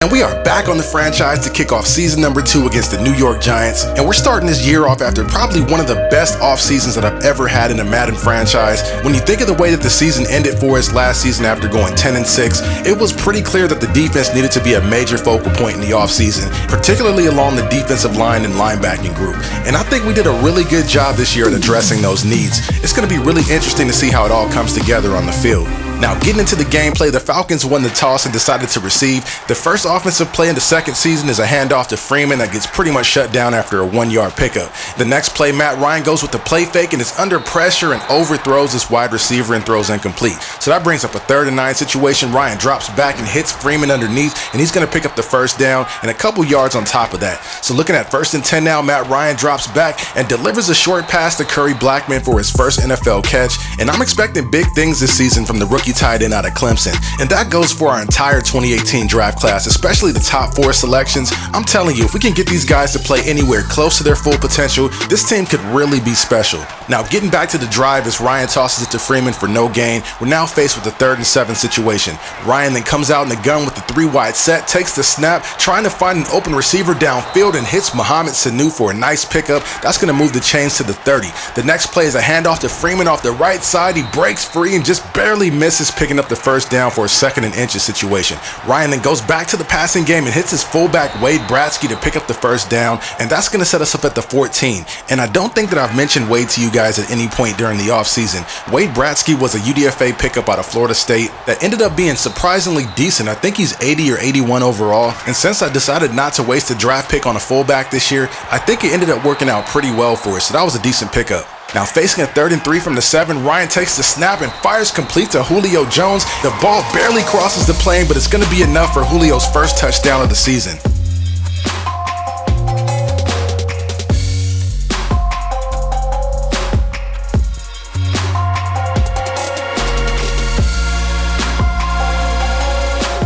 And we are back on the franchise to kick off season number 2 against the New York Giants. And we're starting this year off after probably one of the best off seasons that I've ever had in a Madden franchise. When you think of the way that the season ended for us last season after going 10-6, it was pretty clear that the defense needed to be a major focal point in the off season, particularly along the defensive line and linebacking group. And I think we did a really good job this year at addressing those needs. It's going to be really interesting to see how it all comes together on the field. Now, getting into the gameplay, the Falcons won the toss and decided to receive. The first offensive play in the second season is a handoff to Freeman that gets pretty much shut down after a 1-yard pickup. The next play, Matt Ryan goes with the play fake and is under pressure and overthrows this wide receiver and throws incomplete. So that brings up a 3rd and 9 situation. Ryan drops back and hits Freeman underneath, and he's going to pick up the first down and a couple yards on top of that. So looking at 1st and 10 now, Matt Ryan drops back and delivers a short pass to Curry Blackman for his first NFL catch. And I'm expecting big things this season from the rookie tight end out of Clemson. And that goes for our entire 2018 draft class, especially the top 4 selections. I'm telling you, if we can get these guys to play anywhere close to their full potential, this team could really be special. Now, getting back to the drive as Ryan tosses it to Freeman for no gain, we're now faced with a 3rd and 7 situation. Ryan then comes out in the gun with the 3-wide set, takes the snap, trying to find an open receiver downfield and hits Mohamed Sanu for a nice pickup. That's going to move the chains to the 30. The next play is a handoff to Freeman off the right side. He breaks free and just barely misses picking up the first down for a 2nd and inches situation. Ryan then goes back to the passing game and hits his fullback Wade Bratsky to pick up the first down, and that's going to set us up at the 14. And I don't think that I've mentioned Wade to you guys at any point during the offseason. Wade Bratsky was a UDFA pickup out of Florida State that ended up being surprisingly decent. I think he's 80 or 81 overall, and since I decided not to waste a draft pick on a fullback this year, I think it ended up working out pretty well for us, so that was a decent pickup. Now facing a 3rd and 3 from the 7, Ryan takes the snap and fires complete to Julio Jones. The ball barely crosses the plane, but it's going to be enough for Julio's first touchdown of the season.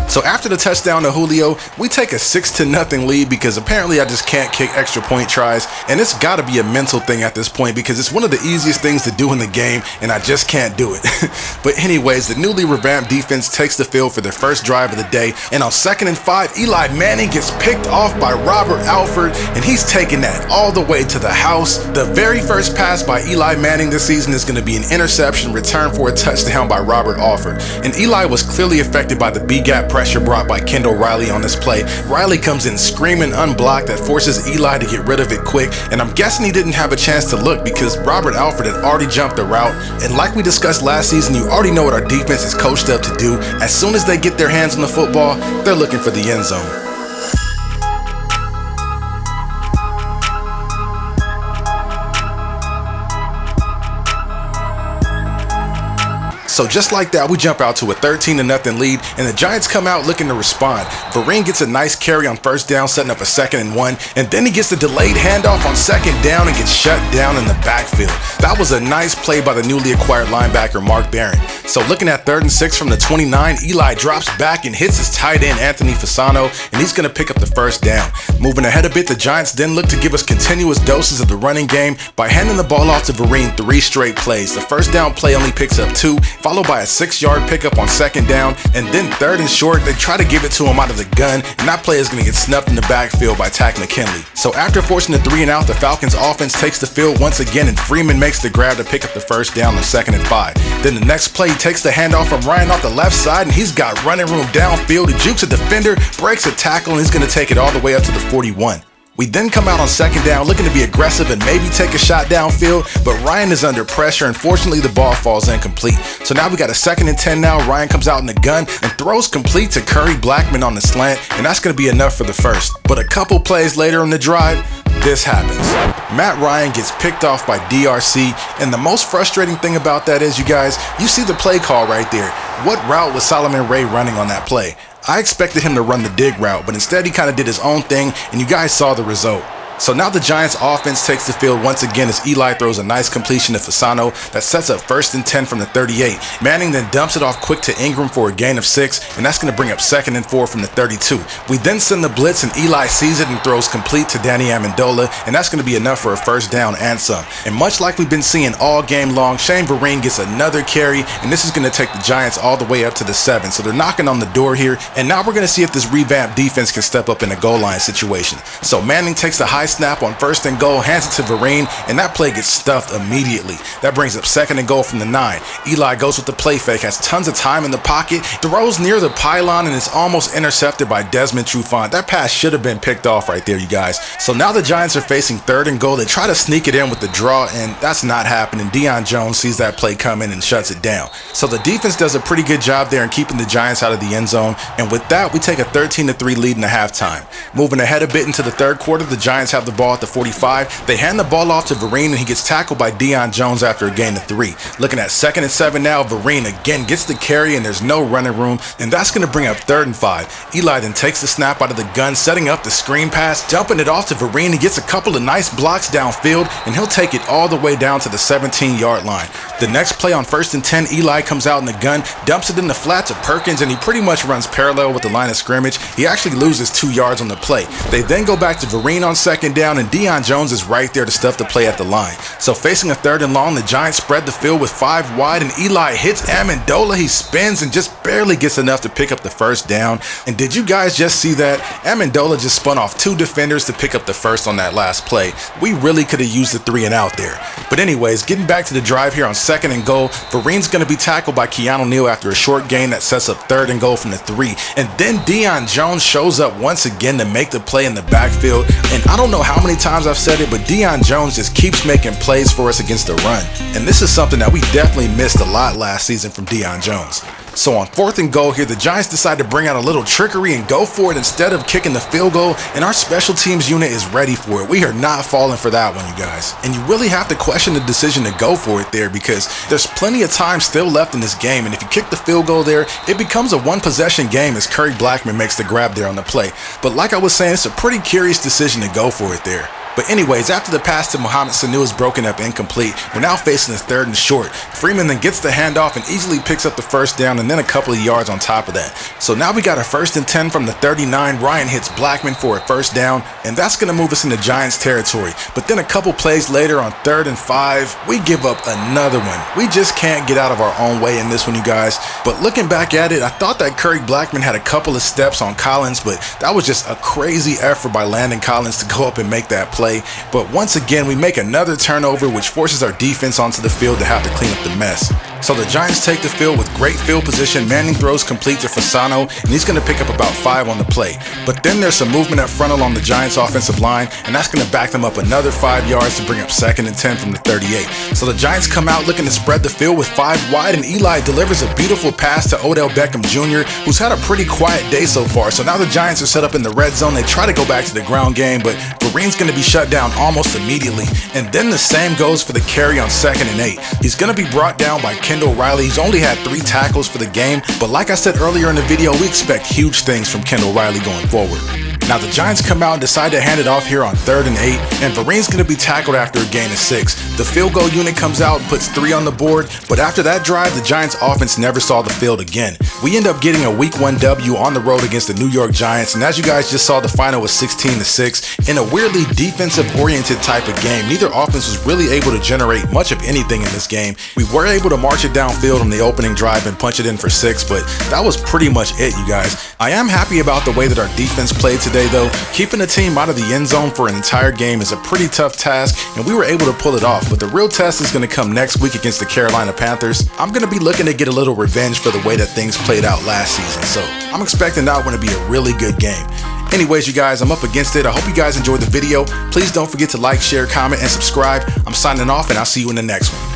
So after the touchdown to Julio, we take a 6-0 lead because apparently I just can't kick extra point tries, and it's got to be a mental thing at this point because it's one of the easiest things to do in the game and I just can't do it. But anyways, the newly revamped defense takes the field for their first drive of the day, and on 2nd and 5, Eli Manning gets picked off by Robert Alford, and he's taking that all the way to the house. The very first pass by Eli Manning this season is going to be an interception returned for a touchdown by Robert Alford, and Eli was clearly affected by the B-gap pressure brought by Kendall Riley on this play. Riley comes in screaming unblocked that forces Eli to get rid of it quick, and I'm guessing he didn't have a chance to look because Robert Alford had already jumped the route. And like we discussed last season, you already know what our defense is coached up to do. As soon as they get their hands on the football, they're looking for the end zone. So just like that, we jump out to a 13-0 lead, and the Giants come out looking to respond. Vereen gets a nice carry on 1st down, setting up a 2nd and 1, and then he gets the delayed handoff on 2nd down and gets shut down in the backfield. That was a nice play by the newly acquired linebacker Mark Barron. So looking at 3rd and 6 from the 29, Eli drops back and hits his tight end Anthony Fasano, and he's going to pick up the first down. Moving ahead a bit, the Giants then look to give us continuous doses of the running game by handing the ball off to Vereen 3 straight plays. The first down play only picks up 2, followed by a 6-yard pickup on 2nd down, and then 3rd and short, they try to give it to him out of the gun, and that play is going to get snuffed in the backfield by Tack McKinley. So after forcing the 3 and out, the Falcons offense takes the field once again, and Freeman makes the grab to pick up the first down on 2nd and 5. Then the next play, he takes the handoff from Ryan off the left side, and he's got running room downfield. He jukes a defender, breaks a tackle, and he's going to take it all the way up to the 41. We then come out on 2nd down looking to be aggressive and maybe take a shot downfield, but Ryan is under pressure and fortunately the ball falls incomplete. So now we got a 2nd and 10 now. Ryan comes out in the gun and throws complete to Curry Blackman on the slant, and that's going to be enough for the first. But a couple plays later in the drive, this happens. Matt Ryan gets picked off by DRC, and the most frustrating thing about that is, you guys, you see the play call right there. What route was Solomon Ray running on that play? I expected him to run the dig route, but instead he kind of did his own thing, and you guys saw the result. So now the Giants offense takes the field once again as Eli throws a nice completion to Fasano that sets up 1st and 10 from the 38. Manning then dumps it off quick to Ingram for a gain of 6, and that's going to bring up 2nd and 4 from the 32. We then send the blitz and Eli sees it and throws complete to Danny Amendola, and that's going to be enough for a 1st down and some. And much like we've been seeing all game long, Shane Vereen gets another carry, and this is going to take the Giants all the way up to the 7. So they're knocking on the door here, and now we're going to see if this revamped defense can step up in a goal line situation. So Manning takes the high snap on 1st and goal, hands it to Vereen, and that play gets stuffed immediately. That brings up 2nd and goal from the 9. Eli goes with the play fake, has tons of time in the pocket, throws near the pylon, and is almost intercepted by Desmond Trufant. That pass should have been picked off right there, you guys. So now the Giants are facing 3rd and goal. They try to sneak it in with the draw, and that's not happening. Deion Jones sees that play coming and shuts it down. So the defense does a pretty good job there in keeping the Giants out of the end zone, and with that, we take a 13-3 lead in the halftime. Moving ahead a bit into the 3rd quarter, the Giants have the ball at the 45. They hand the ball off to Vereen, and he gets tackled by Deion Jones after a gain of 3. Looking at 2nd and 7 now, Vereen again gets the carry, and there's no running room, and that's going to bring up 3rd and 5. Eli then takes the snap out of the gun, setting up the screen pass, dumping it off to Vereen. He gets a couple of nice blocks downfield, and he'll take it all the way down to the 17-yard line. The next play on 1st and 10, Eli comes out in the gun, dumps it in the flat to Perkins, and he pretty much runs parallel with the line of scrimmage. He actually loses 2 yards on the play. They then go back to Vereen on 2nd down, and Deion Jones is right there to stuff the play at the line. So facing a 3rd and long, the Giants spread the field with 5 wide, and Eli hits Amendola. He spins and just barely gets enough to pick up the 1st down. And did you guys just see that? Amendola just spun off 2 defenders to pick up the 1st on that last play. We really could have used the 3 and out there. But anyways, getting back to the drive here on 2nd and goal, Vereen's going to be tackled by Keanu Neal after a short gain that sets up 3rd and goal from the 3. And then Deion Jones shows up once again to make the play in the backfield. And I don't know how many times I've said it, but Deion Jones just keeps making plays for us against the run. And this is something that we definitely missed a lot last season from Deion Jones. So on 4th and goal here, the Giants decide to bring out a little trickery and go for it instead of kicking the field goal, and our special teams unit is ready for it. We are not falling for that one, you guys. And you really have to question the decision to go for it there, because there's plenty of time still left in this game, and if you kick the field goal there, it becomes a one-possession game as Curry Blackman makes the grab there on the play. But like I was saying, it's a pretty curious decision to go for it there. But anyways, after the pass to Mohamed Sanu is broken up incomplete, we're now facing a 3rd and short. Freeman then gets the handoff and easily picks up the 1st down and then a couple of yards on top of that. So now we got a 1st and 10 from the 39. Ryan hits Blackman for a 1st down, and that's going to move us into Giants territory. But then a couple plays later on 3rd and 5, we give up another one. We just can't get out of our own way in this one, you guys. But looking back at it, I thought that Curry Blackman had a couple of steps on Collins, but that was just a crazy effort by Landon Collins to go up and make that play. But once again, we make another turnover, which forces our defense onto the field to have to clean up the mess. So the Giants take the field with great field position. Manning throws complete to Fasano, and he's going to pick up about 5 on the play. But then there's some movement up front along the Giants offensive line, and that's going to back them up another 5 yards to bring up 2nd and 10 from the 38. So the Giants come out looking to spread the field with 5 wide, and Eli delivers a beautiful pass to Odell Beckham Jr., who's had a pretty quiet day so far. So now the Giants are set up in the red zone. They try to go back to the ground game, but Vereen's going to be shut down almost immediately. And then the same goes for the carry on 2nd and 8. He's going to be brought down by Kendall Riley. He's only had 3 tackles for the game, but like I said earlier in the video, we expect huge things from Kendall Riley going forward. Now the Giants come out and decide to hand it off here on 3rd and 8, and Vereen's going to be tackled after a gain of 6. The field goal unit comes out and puts 3 on the board, but after that drive, the Giants offense never saw the field again. We end up getting a Week 1 W on the road against the New York Giants, and as you guys just saw, the final was 16-6 in a weirdly defensive-oriented type of game. Neither offense was really able to generate much of anything in this game. We were able to march it downfield on the opening drive and punch it in for 6, but that was pretty much it, you guys. I am happy about the way that our defense played today, though. Keeping the team out of the end zone for an entire game is a pretty tough task, and we were able to pull it off. But the real test is going to come next week against the Carolina Panthers. I'm going to be looking to get a little revenge for the way that things played out last season, so I'm expecting that one to be a really good game. Anyways, you guys, I'm up against it. I hope you guys enjoyed the video. Please don't forget to like, share, comment, and subscribe. I'm signing off, and I'll see you in the next one.